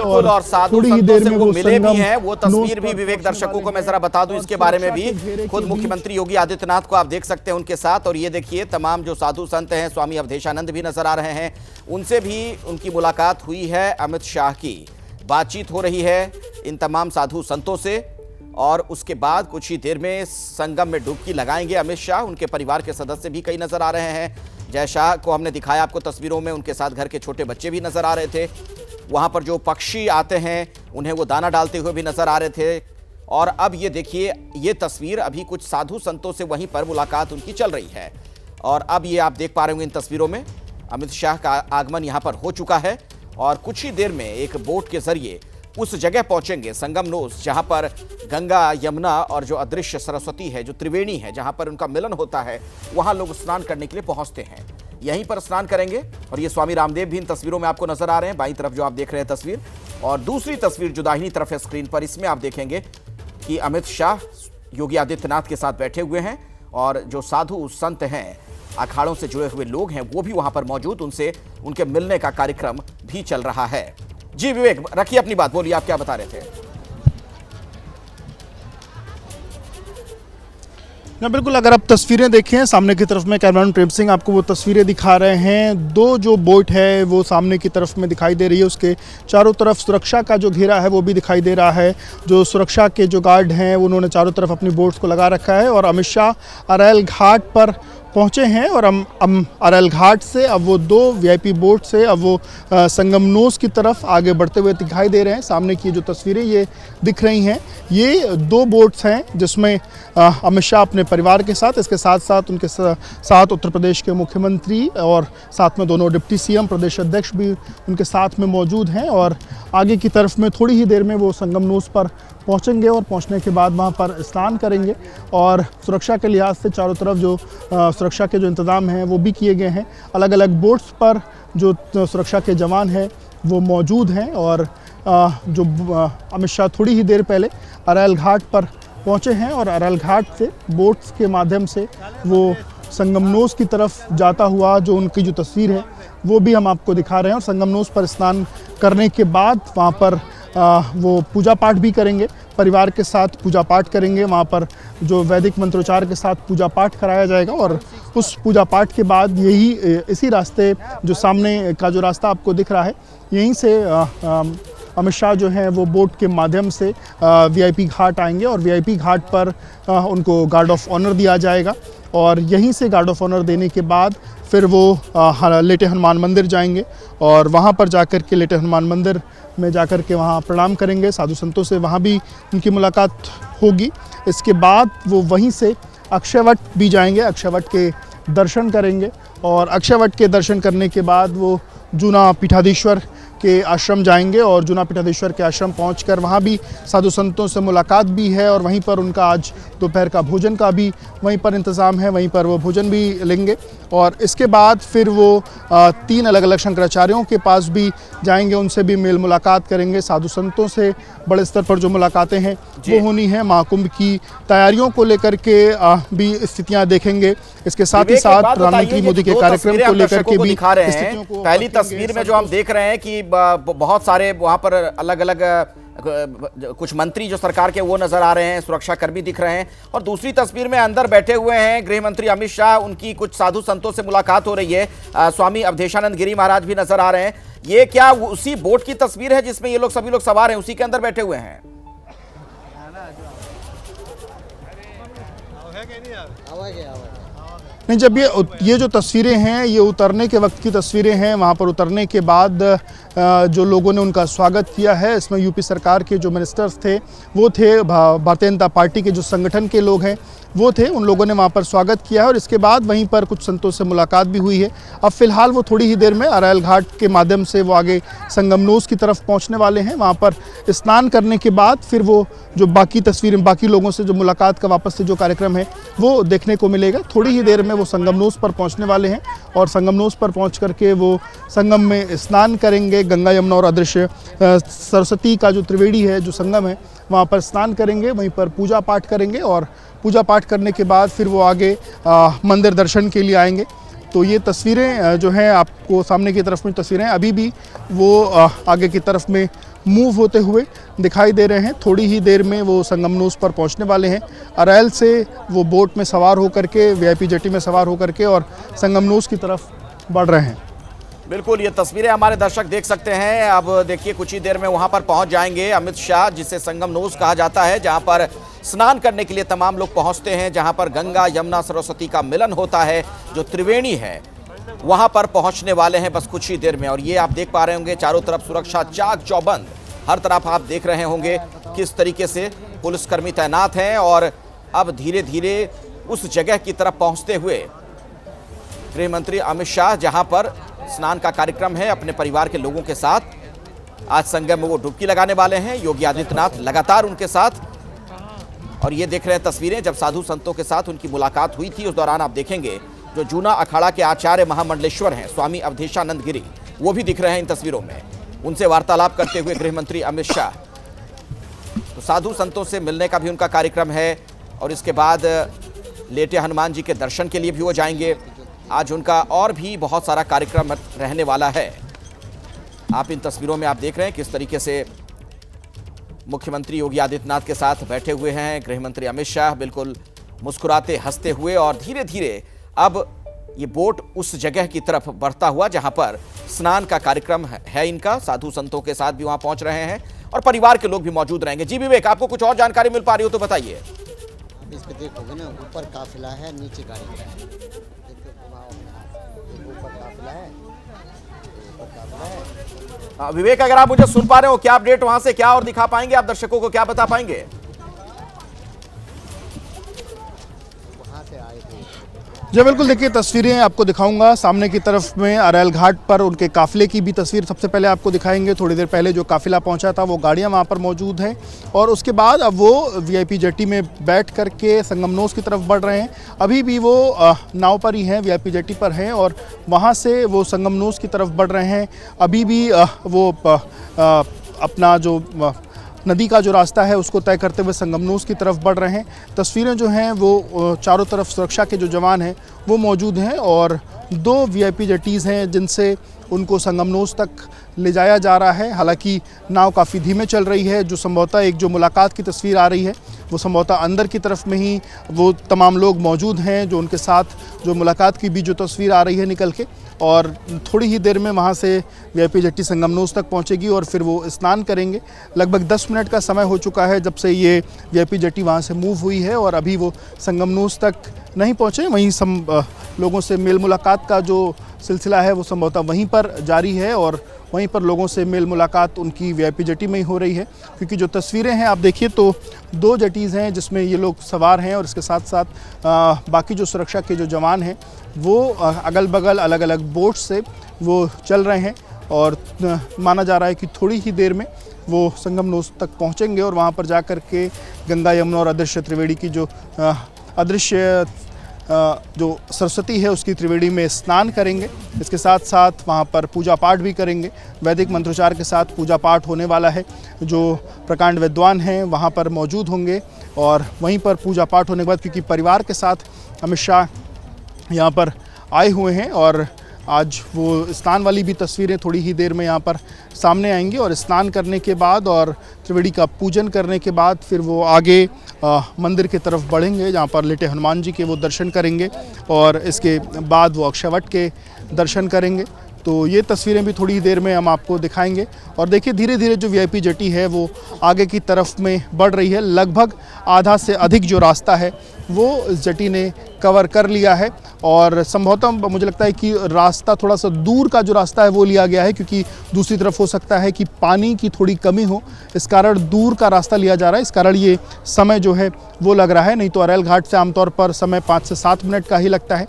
और साधु संतों से वो मिले भी हैं। वो तस्वीर भी विवेक दर्शकों को मैं जरा बता दूं इसके बारे में भी। खुद मुख्यमंत्री योगी आदित्यनाथ को आप देख सकते हैं उनके साथ। और ये देखिए तमाम जो साधु संत हैं, स्वामी अवधेशानंद भी नजर आ रहे हैं, उनसे भी उनकी मुलाकात हुई है। अमित शाह की बातचीत हो रही है इन तमाम साधु संतों से और उसके बाद कुछ ही देर में संगम में डुबकी लगाएंगे अमित शाह। उनके परिवार के सदस्य भी कई नजर आ रहे हैं। जय शाह को हमने दिखाया आपको तस्वीरों में, उनके साथ घर के छोटे बच्चे भी नजर आ रहे थे। वहां पर जो पक्षी आते हैं उन्हें वो दाना डालते हुए भी नजर आ रहे थे। और अब ये देखिए, ये तस्वीर अभी कुछ साधु संतों से वहीं पर मुलाकात उनकी चल रही है। और अब ये आप देख पा रहे होंगे इन तस्वीरों में अमित शाह का आगमन यहां पर हो चुका है और कुछ ही देर में एक बोट के जरिए उस जगह पहुंचेंगे संगम नोस, जहां पर गंगा, यमुना और जो अदृश्य सरस्वती है, जो त्रिवेणी है, जहां पर उनका मिलन होता है, वहां लोग स्नान करने के लिए पहुंचते हैं। यहीं पर स्नान करेंगे। और ये स्वामी रामदेव भी इन तस्वीरों में आपको नजर आ रहे हैं, बाईं तरफ जो आप देख रहे हैं तस्वीर। और दूसरी तस्वीर जो दाहिनी तरफ है स्क्रीन पर, इसमें आप देखेंगे कि अमित शाह योगी आदित्यनाथ के साथ बैठे हुए हैं और जो साधु संत हैं, अखाड़ों से जुड़े हुए लोग हैं, वो भी वहां पर मौजूद, उनसे उनके मिलने का कार्यक्रम भी चल रहा है। जी विवेक, रखिए अपनी बात, बोलिए आप क्या बता रहे थे। ना बिल्कुल, अगर आप तस्वीरें देखें सामने की तरफ में, कैमरामैन प्रेम सिंह आपको वो तस्वीरें दिखा रहे हैं। दो जो बोट है वो सामने की तरफ में दिखाई दे रही है, उसके चारों तरफ सुरक्षा का जो घेरा है वो भी दिखाई दे रहा है। जो सुरक्षा के जो गार्ड हैं उन्होंने चारों तरफ अपनी बोट्स को लगा रखा है। और अमित शाह अरैल घाट पर पहुंचे हैं और अरैल घाट से अब वो दो वीआईपी बोट से अब वो संगम नोस की तरफ आगे बढ़ते हुए दिखाई दे रहे हैं। सामने की जो तस्वीरें ये दिख रही हैं, ये दो बोट्स हैं जिसमें अमित शाह अपने परिवार के साथ, इसके साथ साथ उनके साथ उत्तर प्रदेश के मुख्यमंत्री और साथ में दोनों डिप्टी सीएम, प्रदेश अध्यक्ष भी उनके साथ में मौजूद हैं। और आगे की तरफ में थोड़ी ही देर में वो संगम नोस पर पहुंचेंगे और पहुंचने के बाद वहां पर स्नान करेंगे। और सुरक्षा के लिहाज से चारों तरफ जो सुरक्षा के जो इंतज़ाम हैं वो भी किए गए हैं। अलग अलग बोट्स पर जो सुरक्षा के जवान हैं वो मौजूद हैं। और जो अमित शाह थोड़ी ही देर पहले अरैल घाट पर पहुंचे हैं और अरैल घाट से बोट्स के माध्यम से वो संगम नोस की तरफ जाता हुआ जो उनकी जो तस्वीर है वो भी हम आपको दिखा रहे हैं। और संगम नोस पर स्नान करने के बाद वहाँ पर वो पूजा पाठ भी करेंगे, परिवार के साथ पूजा पाठ करेंगे। वहाँ पर जो वैदिक मंत्रोच्चार के साथ पूजा पाठ कराया जाएगा। और उस पूजा पाठ के बाद इसी रास्ते, जो सामने का जो रास्ता आपको दिख रहा है, यहीं से अमित शाह जो हैं वो बोट के माध्यम से वीआईपी घाट आएंगे। और वीआईपी घाट पर उनको गार्ड ऑफ ऑनर दिया जाएगा। और यहीं से गार्ड ऑफ ऑनर देने के बाद फिर वो लेटे हनुमान मंदिर जाएंगे और वहाँ पर जाकर के लेटे हनुमान मंदिर में जाकर के वहाँ प्रणाम करेंगे साधु संतों से, वहाँ भी उनकी मुलाकात होगी। इसके बाद वो वहीं से अक्षयवट भी जाएंगे, अक्षयवट के दर्शन करेंगे। और अक्षयवट के दर्शन करने के बाद वो जूना पीठाधीश्वर के आश्रम जाएंगे। और जूना पीठाधीश्वर के आश्रम पहुंचकर वहां भी साधु संतों से मुलाकात भी है। और वहीं पर उनका आज दोपहर का भोजन का भी वहीं पर इंतज़ाम है, वहीं पर वो भोजन भी लेंगे। और इसके बाद फिर वो 3 अलग अलग शंकराचार्यों के पास भी जाएंगे, उनसे भी मेल मुलाकात करेंगे। साधु संतों से बड़े स्तर पर जो मुलाकातें हैं वो होनी है। महाकुंभ की तैयारियों को लेकर के भी स्थितियाँ देखेंगे। इसके साथ ही साथ प्रधानमंत्री मोदी के कार्यक्रम को लेकर के भी दिखा रहे हैं। पहली तस्वीर में जो हम देख रहे हैं कि बहुत सारे वहां पर अलग अलग कुछ मंत्री जो सरकार के वो नजर आ रहे हैं, सुरक्षा कर्मी दिख रहे हैं। और दूसरी तस्वीर में अंदर बैठे हुए हैं गृह मंत्री अमित शाह, उनकी कुछ साधु संतों से मुलाकात हो रही है। स्वामी अवधेशानंद गिरी महाराज भी नजर आ रहे हैं। ये क्या उसी बोट की तस्वीर है जिसमें ये लोग सभी लोग सवार हैं, उसी के अंदर बैठे हुए हैं? नहीं, जब ये जो तस्वीरें हैं ये उतरने के वक्त की तस्वीरें हैं। वहाँ पर उतरने के बाद जो लोगों ने उनका स्वागत किया है, इसमें यूपी सरकार के जो मिनिस्टर्स थे वो थे, भारतीय जनता पार्टी के जो संगठन के लोग हैं वो थे, उन लोगों ने वहाँ पर स्वागत किया है। और इसके बाद वहीं पर कुछ संतों से मुलाकात भी हुई है। अब फिलहाल वो थोड़ी ही देर में अरैल घाट के माध्यम से वो आगे संगम नोस की तरफ पहुँचने वाले हैं। वहाँ पर स्नान करने के बाद फिर वो जो बाकी तस्वीरें, बाकी लोगों से जो मुलाकात का वापस से जो कार्यक्रम है वो देखने को मिलेगा। थोड़ी ही देर में वो संगम नोस पर पहुँचने वाले हैं और संगम नोस पर पहुँच करके वो संगम में स्नान करेंगे। गंगा, यमुना और अदृश्य सरस्वती का जो त्रिवेणी है, जो संगम है, वहाँ पर स्नान करेंगे, वहीं पर पूजा पाठ करेंगे। और पूजा पाठ करने के बाद फिर वो आगे मंदिर दर्शन के लिए आएंगे। तो ये तस्वीरें जो हैं आपको सामने की तरफ में तस्वीरें, अभी भी वो आगे की तरफ में मूव होते हुए दिखाई दे रहे हैं। थोड़ी ही देर में वो संगमनोस पर पहुंचने वाले हैं। अरैल से वो बोट में सवार होकर के, वीआईपी जेटी में सवार होकर के और संगमनोस की तरफ बढ़ रहे हैं। बिल्कुल, ये तस्वीरें हमारे दर्शक देख सकते हैं। अब देखिए कुछ ही देर में वहां पर पहुंच जाएंगे अमित शाह, जिसे संगमनोस कहा जाता है, जहां पर स्नान करने के लिए तमाम लोग पहुंचते हैं, जहां पर गंगा यमुना सरस्वती का मिलन होता है, जो त्रिवेणी है, वहां पर पहुंचने वाले हैं बस कुछ ही देर में। और ये आप देख पा रहे होंगे चारों तरफ सुरक्षा चाक चौबंद, हर तरफ आप देख रहे होंगे किस तरीके से पुलिसकर्मी तैनात हैं। और अब धीरे धीरे उस जगह की तरफ पहुंचते हुए गृह मंत्री अमित शाह, जहां पर स्नान का कार्यक्रम है, अपने परिवार के लोगों के साथ आज संगम में वो डुबकी लगाने वाले हैं। योगी आदित्यनाथ लगातार उनके साथ, और ये देख रहे हैं तस्वीरें जब साधु संतों के साथ उनकी मुलाकात हुई थी। उस दौरान आप देखेंगे जो जूना अखाड़ा के आचार्य महामंडलेश्वर हैं स्वामी अवधेशानंद गिरी, वो भी दिख रहे हैं इन तस्वीरों में। उनसे वार्तालाप करते हुए गृह मंत्री अमित शाह, तो साधु संतों से मिलने का भी उनका कार्यक्रम है। और इसके बाद लेटे हनुमान जी के दर्शन के लिए भी वो जाएंगे। आज उनका और भी बहुत सारा कार्यक्रम रहने वाला है। आप इन तस्वीरों में आप देख रहे हैं किस तरीके से मुख्यमंत्री योगी आदित्यनाथ के साथ बैठे हुए हैं गृह मंत्री अमित शाह, बिल्कुल मुस्कुराते हंसते हुए। और धीरे धीरे अब ये बोट उस जगह की तरफ बढ़ता हुआ जहां पर स्नान का कार्यक्रम है इनका, साधु संतों के साथ भी वहां पहुंच रहे हैं और परिवार के लोग भी मौजूद रहेंगे। जी विवेक, आपको कुछ और जानकारी मिल पा रही हो तो बताइए। इस पे देखोगे ना, ऊपर काफिला है, नीचे गाड़ी है। ऊपर काफिला है, ऊपर काफिला है। विवेक, अगर आप मुझे सुन पा रहे हो, क्या अपडेट वहां से क्या और दिखा पाएंगे आप दर्शकों को, क्या बता पाएंगे? वहां से आए थे। जी बिल्कुल, देखिए तस्वीरें आपको दिखाऊंगा। सामने की तरफ में अरैल घाट पर उनके काफिले की भी तस्वीर सबसे पहले आपको दिखाएंगे। थोड़ी देर पहले जो काफिला पहुंचा था वो गाड़ियां वहां पर मौजूद हैं, और उसके बाद अब वो वीआईपी जेटी में बैठ करके संगमनोस की तरफ बढ़ रहे हैं। अभी भी वो नाव पर ही हैं, वीआईपी जेटी पर हैं, और वहां से वो संगमनोस की तरफ बढ़ रहे हैं। अभी भी वो अपना जो नदी का जो रास्ता है उसको तय करते हुए संगमनोस की तरफ बढ़ रहे हैं। तस्वीरें जो हैं वो चारों तरफ सुरक्षा के जो जवान हैं वो मौजूद हैं, और 2 वीआईपी जेटीज़ हैं जिनसे उनको संगमनोस तक ले जाया जा रहा है। हालांकि नाव काफ़ी धीमे चल रही है। जो संभवतः एक जो मुलाकात की तस्वीर आ रही है वो संभवतः अंदर की तरफ में ही वो तमाम लोग मौजूद हैं जो उनके साथ जो मुलाकात की भी जो तस्वीर आ रही है निकल के, और थोड़ी ही देर में वहाँ से वीआईपी जेटी संगमनोस तक पहुँचेगी और फिर वो स्नान करेंगे। लगभग 10 मिनट का समय हो चुका है जब से ये वीआईपी जेटी वहाँ से मूव हुई है, और अभी वो संगमनोस तक नहीं पहुँचे। वहीं लोगों से मेल मुलाकात का जो सिलसिला है वो संभवतः वहीं पर जारी है, और वहीं पर लोगों से मेल मुलाकात उनकी वीआईपी जेटी में ही हो रही है। क्योंकि जो तस्वीरें हैं आप देखिए तो 2 जेटीज़ हैं जिसमें ये लोग सवार हैं, और इसके साथ साथ बाकी जो सुरक्षा के जो जवान हैं वो अगल बगल अलग अलग बोट से वो चल रहे हैं। और माना जा रहा है कि थोड़ी ही देर में वो संगमनोस तक पहुँचेंगे, और वहाँ पर जा कर के गंगा यमुना और अदृश्य त्रिवेणी की जो अदृश्य जो सरस्वती है उसकी त्रिवेणी में स्नान करेंगे। इसके साथ साथ वहाँ पर पूजा पाठ भी करेंगे। वैदिक मंत्रोच्चार के साथ पूजा पाठ होने वाला है। जो प्रकांड विद्वान हैं वहाँ पर मौजूद होंगे, और वहीं पर पूजा पाठ होने के बाद, क्योंकि परिवार के साथ अमित शाह यहाँ पर आए हुए हैं, और आज वो स्नान वाली भी तस्वीरें थोड़ी ही देर में यहाँ पर सामने आएंगी। और स्नान करने के बाद और त्रिवेणी का पूजन करने के बाद फिर वो आगे मंदिर की तरफ बढ़ेंगे, जहाँ पर लेटे हनुमान जी के वो दर्शन करेंगे, और इसके बाद वो अक्षयवट के दर्शन करेंगे। तो ये तस्वीरें भी थोड़ी ही देर में हम आपको दिखाएंगे। और देखिए धीरे धीरे जो वीआईपी जेटी है वो आगे की तरफ में बढ़ रही है। लगभग आधा से अधिक जो रास्ता है वो इस जेटी ने कवर कर लिया है, और संभवतः मुझे लगता है कि रास्ता थोड़ा सा दूर का जो रास्ता है वो लिया गया है, क्योंकि दूसरी तरफ हो सकता है कि पानी की थोड़ी कमी हो, इस कारण दूर का रास्ता लिया जा रहा है। इस कारण ये समय जो है वो लग रहा है। नहीं तो अरैल घाट से आमतौर पर समय 5 से 7 मिनट का ही लगता है,